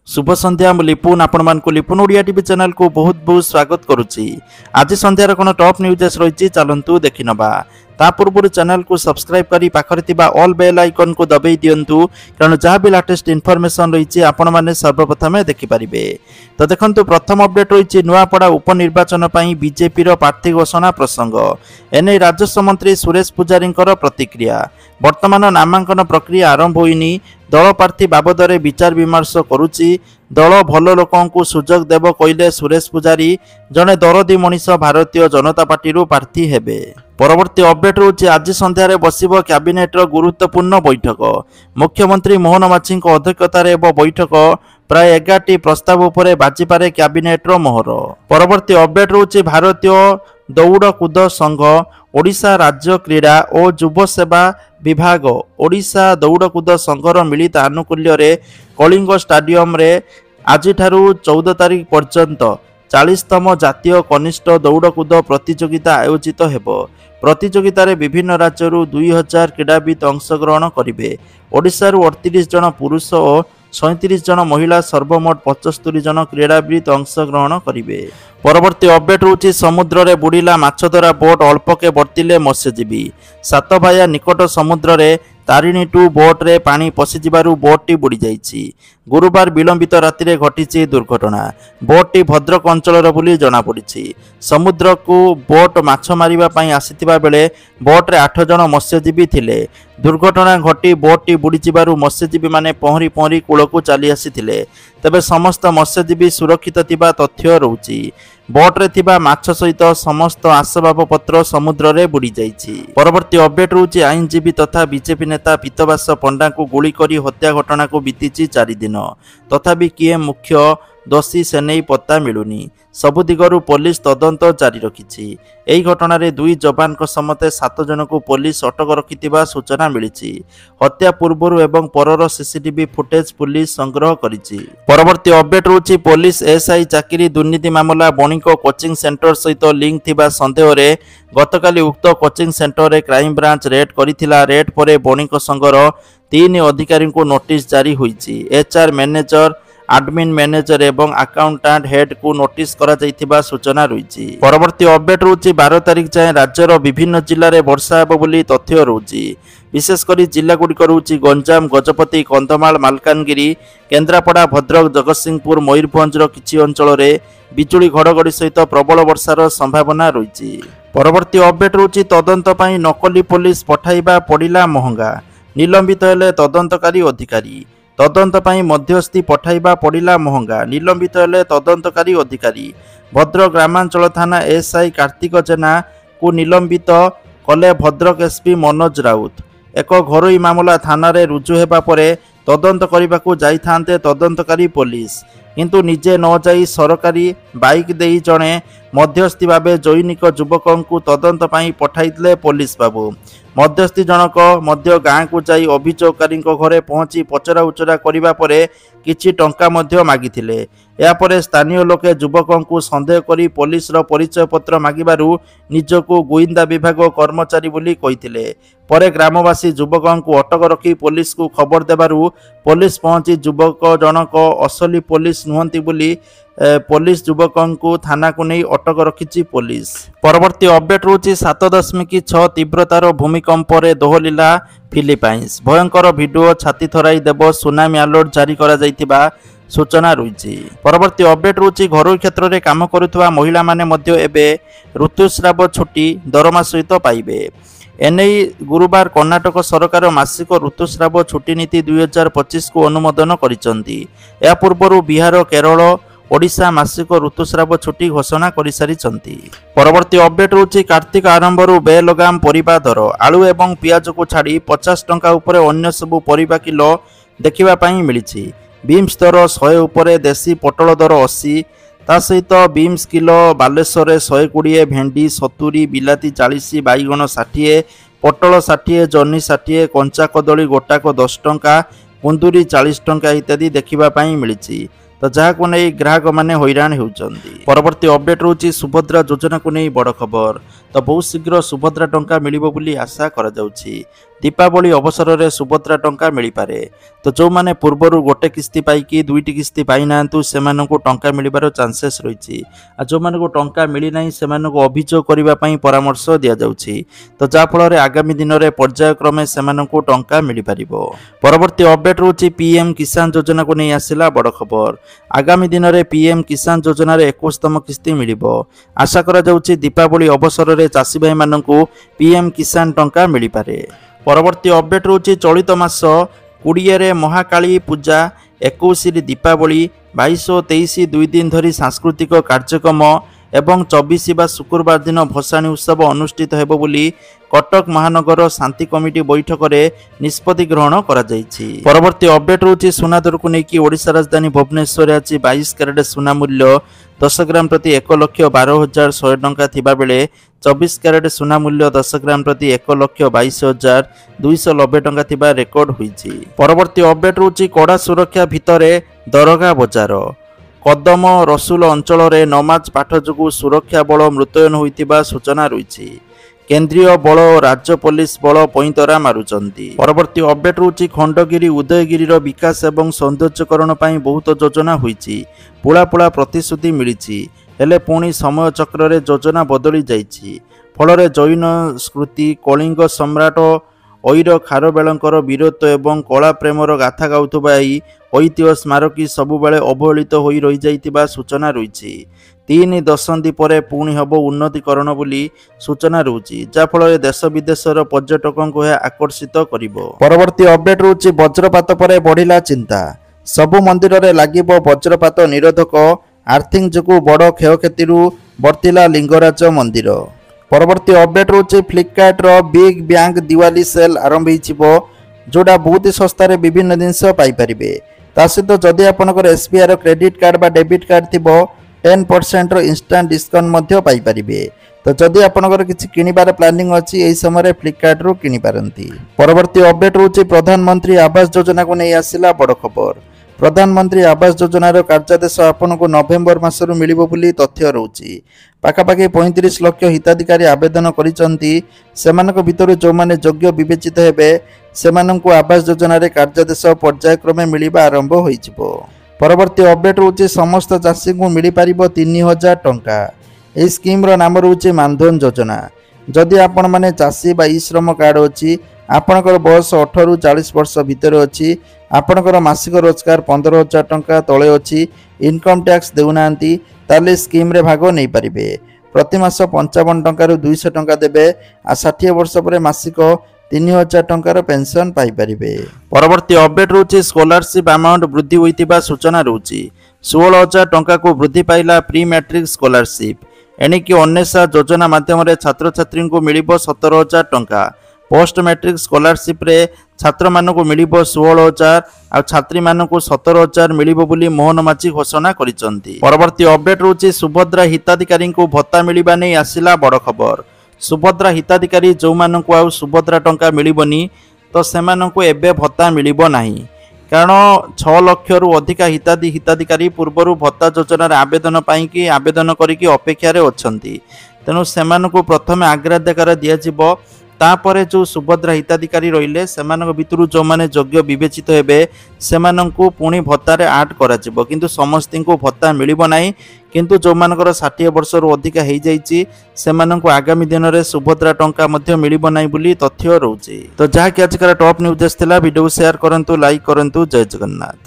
शुभ संध्या मु लिपुन आपण लिपुन Odia TV channel को बहुत बहुत स्वागत करुच्ची। आज संध्यार कौन टॉप न्यूज रही चलतु देखि नबा। ता पूर्व चैनल को सब्सक्राइब करी पाखरे थिबा ऑल बेल आइकन को दबाई दियंतु कारण जहाँ भी लेटेस्ट इनफॉरमेशन रही आपण मैंने सर्वप्रथमे देखिपारे। तो देखंतु प्रथम अपडेट रही नुआपड़ा उपनिर्वाचन पर बीजेपी प्रार्थी घोषणा प्रसंग। एने राजस्व मंत्री सुरेश पुजारी प्रतिक्रिया। वर्तमान नामांकन प्रक्रिया आरंभ होइनी। दल प्रार्थी बाबदरे विचार विमर्श करुच्ची। दल भल लोक सुजोग देव कहले सुरेश पुजारी। जड़े दरदी मनीष भारतीय जनता पार्टी प्रार्थी हेबे। परवर्ती अपडेट रोचे आज संध्यारे बसिबो कैबिनेट गुरुत्वपूर्ण बैठक। मुख्यमंत्री मोहन माझी अध्यक्षतार बैठक। प्राय 11टी प्रस्ताव उपरे बाजिपारे कैबिनेट मोहर। परवर्ती अपडेट रोचे भारतीय दौड़कूद संघ ओडिशा राज्य क्रीड़ा और युव सेवा विभाग ओडिशा दौड़कूद संघर मिलित आनुकूल्य कलिंग स्टाडियम रे आज 14 तारीख पर्यंत 40तम जातीय कनिष्ठ दौड़कूद प्रतियोगिता आयोजित हेबो। प्रतियोगितार विभिन्न राज्यरू 2000 क्रीड़ाविद अंशग्रहण करेंगे। ओडिशा 38 जन पुरुष और 37 जन महिला सर्वमोट 75 जन क्रीड़ाविद अंशग्रहण करेंगे। परवर्ती अपडेट होची समुद्र रे बुड़ीला माछधरा बोट अल्पके बर्तिले मत्स्यजीवी। सातभाया निकट समुद्र रे तारिणी 2 बोट रे पानी पशिजिबारु बोटटी बुड़ी जाइछि। गुरुवार विलंबित राति घटी दुर्घटना। बोटटी भद्रक अंचल बोली जना पड़ी। समुद्र को बोट माछ मारिबा पई आसीथिबा बेले बोट रे 8 जन मत्स्यजीवी थिले। दुर्घटना घटी बोटटी बुड़ी जिबारु मत्स्यजीवी माने पहरी पहरी कूलकू चली आसीथिले। तेबे समस्त मत्स्यजीवी सुरक्षित थिबा तथ्य रहउछि। बोट रे थिबा माछ सहित समस्त आसबाब पत्र समुद्र रे बुड़ी जाइछि। परवर्ती अपडेट रहउछि आईनजीवी तथा बीजेपी नेता पीतवास पंडा को गुली करी हत्या घटना को बीतीछि 4 दिन। तथापि किए मुख्य दोषी से नहीं पत्ता मिलुनी। सबु दिगरु पुलिस तदंत जारी रखिछि। एही घटना रे 2 जवान को समते 7 जन को पुलिस अटक रखिथिबा सूचना मिलिछि। हत्या पूर्वरु एवं परर सीसीटीवी फुटेज पुलिस संग्रह करिछि। परवर्ती अपडेट रहउछि पुलिस एसआई चाकरी दुर्नीति मामला बणिक कोचिंग सेंटर सहित लिंक थिबा संदेह रे गतकाली उक्त कोचिंग सेंटर रे क्राइम ब्रांच रेड करिथिला। रेड परे बणिक संघर 3 अधिकारी को नोटिस जारी होईछि। एचआर मैनेजर एडमिन मैनेजर एवं अकाउंटेंट हेड को नोटिस करा जाइथिबा सूचना रही। परवर्ती अपडेट रहउछि 12 तारीख जाए राज्यर विभिन्न जिल्ला रे वर्षा हेबो बोली तथ्य रहउछि। विशेषकर जिला गुड़िक रहउछि गंजाम गजपति कंधमाल मालकानगिरी केन्द्रापड़ा भद्रक जगतसिंहपुर मयूरभंज किछि अंचल रे बिजुली घड़घड़ी सहित प्रबल वर्षार संभावना रही। परवर्ती अपडेट रहउछि तदंत पई नकली पुलिस पठाइबा पड़िला महंगा। निलंबित हेले तदंतकारी अधिकारी। तदंत पई मध्यस्थी पठाइबा पड़िला महंगा। निलंबित हेले तदंतकारी अधिकारी। भद्रक ग्रामांचल थाना एसआई कार्तिक जेना को निलंबित कले भद्रक एसपी मनोज राउत। एक घरोई मामला थाना रे रुजु हेबा परे तदंत करिबाकू जाइथांते तदंतकारी पुलिस किंतु निजे न जाई सरकारी बाइक देई जणे मध्यस्थी भावे जैनिक युवक तदंत पई पठाइले पुलिस बाबू। मध्यस्थी जनक मध्य गाँ को जाई अभियोगकारी घरे पहुंची पचरा उचरा करिबा परे किछि टंका मध्य मागिथिले। यापरे स्थानीय लोके युवक को संदेह करी पुलिस रो परिचय पत्र मागिबारु निजको गोइंदा विभाग कर्मचारी बोली कहिथिले। परे ग्रामवासी युवक को अटक रखी पुलिस को खबर देबारु पुलिस पहुंची युवक जनक असली पुलिस नुहंती बोली पुलिस युवक को थाना को नहीं अटक रखिछि पुलिस। परवर्ती अपडेट रहउछि 7.6 तीव्रतार भूमिकंप रे दोहलिला फिलिपाइंस। भयंकर वीडियो छाती थराई देव सुनामी अलर्ट जारी करा जाइथिबा सूचना रही। परवर्ती अपडेट रहउछि घरोई क्षेत्र में काम करुवा महिला माने मध्य एबे ऋतुस्राव छुट्टी दरमा सहित पाइबे। एने गुरुवार कर्णाटक सरकार मासिक ऋतुस्राव छुट्टी नीति 2025 को अनुमोदन करिसंती। या पूर्व बिहार केरल ओडिशा मासिक ऋतुस्राव छुट्टी घोषणा कर सारी। परवर्ती अपडेट रहउछि कार्तिक आरंभरू बेलगाम परिबा दर। आलू एवं पियाज को छाड़ी 50 टंका उपरे अन्य सबु परिबा किलो देखिबा पई मिलिछि। बीम्स दर 100 उपरे देशी पटल दर 80। ता सहित बीम्स किलो बालेश्वर 120 भेंडी 70 बिलाती 40 बैगण 60 पटल 60 जन्नी 60 कंचा कदली गोटाक 10 टंका कुंदुरी 40 टंका इत्यादि देखिबा पई मिलिछि। तो जहां नहीं ग्राहक माने हैरान होउचंदी। परवर्ती अपडेट रहउछि सुभद्रा योजना को नहीं बड़ खबर। तो बहुत शीघ्र सुभद्रा टंका मिलिबो बोली आशा करा जाउछि। दीपावली अवसर में सुभद्रा टंका मिल पारे। तो जो मैंने पूर्वर गोटे किस्ती पाई दुईटी किस्ती पाई ना से टंका मिलबार चांसेस रही। जो मैंने टंका मिलना से अभियोग करने परामर्श दि जाउछि। तो जाफल आगामी दिन में पर्यायक्रमे से टंका मिल पार। परवर्ती अपडेट रोचे पीएम किसान योजना को नहीं आसला बड़ खबर। आगामी दिन में पीएम किसान योजन 21तम किस्ती मिल। आशा करा जाउछि दीपावली अवसर में चाषी भाई मानू पीएम किसान टंका मिल पारे। परवर्ती अपडेट रोचे चलित मास 20 महाकाली पूजा, 21 दीपावली, 22 और 23 दुई दिन धरी सांस्कृतिक कार्यक्रम एवं 24 बा शुक्रवार दिन भसाणी उत्सव अनुष्ठित हेबो बोली कटक महानगर शांति कमिटी बैठक में निष्पत्ति ग्रहण करा जायछि। परवर्ती अपडेट रोचे सुना दर को लेकिन ओडिशा राजधानी भुवनेश्वर आज 22 कैरेट सुना मूल्य 10 ग्राम प्रति 1,12,100 टंका थिबा बेले 24 कैरेट सुना मूल्य 10 ग्राम प्रति 1,22,290 टंका थिबा रेकर्ड होईछि। परवर्ती अपडेट रोचे कड़ा सुरक्षा भितरे दरगाह बजार। कदम रसुल अंचल में नमाज पाठ जो सुरक्षा बल मुतयन होइतिबा सूचना रही। केंद्रीय बल और राज्य पुलिस बल पैंतरा मारुचंती। परवर्ती अपडेट रोची खंडगिरी उदयगिरी विकास एवं सौंदर्यकरण पर बहुत योजना होईछि। पुला पुला प्रतिश्रुति मिली हेले पुणी समय चक्र रे योजना बदली जाइछि। फल जैन स्मृति कलिंग सम्राट ऐर खारवेलंकर वीरत्व एवं कला प्रेमर गाथा गाउथुबा ऐतिह्य स्मारकी सबुबले अवहेलित हो रही जाइतिबा सूचना रही। 3 दशंधि पर पुणी हब उन्नतीकरण बोली सूचना रही, जाफल देश विदेशर पर्यटकों को आकर्षित करिबो। परवर्ती अपडेट रही वज्रपात पर बढ़िला चिंता। सबु मंदिर रे लागिबो वज्रपात निरोधक। आर्थिंग जो बड़ क्षयक्षति वर्तिला लिंगराज मंदिर। परवर्ती अपडेट रोचे फ्लिपकार्ट रो बिग बैंक दिवाली सेल आरंभ हो जोड़ा बहुत सस्तार विभिन्न जिनस पाइपर। ता सहित जदि आपनकर एसबीआई रो क्रेडिट कार्ड बा डेबिट कार्ड थिबो 10% रो इंस्टांट डिस्काउंट पाइपर। तो जदि आपनकर किछि किनिबार प्लानिंग अछि एही समय फ्लिपकार्ट रो किनि पारंती। परवर्ती अपडेट रोचे प्रधानमंत्री आवास योजना को नहीं आसिला बड़ खबर। प्रधानमंत्री आवास योजनार कार्यादेश आपन को नवेम्बर मासरु मिलिबो बोली तथ्य रहुछि। पाखापाखि 35 लाख हिताधिकारी आवेदन करिसंती। सेमानक भितर जो माने योग्य विवेचित हेबे सेमानकु आवास योजनार कार्यादेश पर्यायक्रमे मिलिबा आरंभ होइजिबो। परवर्ती अपडेट रहुछि समस्त चाषी को मिली पारिबो 3000 टंका। एही स्कीम रो नाम रहुछि मानधन योजना। जदि आपण माने चाषी बा ई श्रम कार्ड अछि, आपणकर बयस 18 रु 40 वर्ष भितर अछि, आपणकर मासिक रोजगार 15,000 टंका तले अछि, इनकम टैक्स देउनांती, ताले स्कीम रे भाग नहीं पारिबे। प्रति मास 55 टंका रु 200 टंका देबे आ 60 वर्ष पर मासिक 3000 टंकार पेंशन पाई पारिबे। परवर्ती अपडेट रोचे स्कॉलरशिप अमाउंट वृद्धि होइतिबा सूचना रोची। 16,000 टंका को वृद्धि पाइला प्री मैट्रिक स्कॉलरशिप। एणिकी अन्वेषा योजना माध्यम छात्र छात्री को मिल 17,000 टंका। पोस्ट मैट्रिक स्कॉलरशिप रे छात्र मानक मिल 16,000 आ छात्री मानक 17,000 मिलिबो बोली मोहन माची घोषणा करिसंती। परवर्ती अपडेट रोची सुभद्रा हिताधिकारी को भत्ता मिलिबा नै आसिला बड़ खबर। सुभद्रा हिताधिकारी जो मानक आ सुभद्रा टंका मिलिबनी तो सेमानक एबे भत्ता मिलिबो नाही। कारण 6 लाख रु अधिक हिताधिकारी पूर्वर भत्ता योजनार आवेदन पाई आवेदन करिकी अपेक्षा रे अछंती। तेणु सेमानक प्रथम अग्राधिकार दियाजिबो। तापर जो सुभद्रा हिताधिकारी रहिले सेमानक भितरु जो माने योग्य विवेचित हेबे सेमानकु पुणी भत्तारे आड कराजिबो। किंतु समस्तिंको भत्ता मिलिबो नाही। किंतु जो मानकर 60 वर्ष रु अधिक हेइ जाइछि सेमानकु आगामी दिन रे सुभद्रा टंका मध्य मिलिबो नाही बोली तथ्य रहउछि। तो जहा कि आजकर टॉप न्यूज थिला वीडियो शेयर करंतु, लाइक करंतु। जय जगन्नाथ।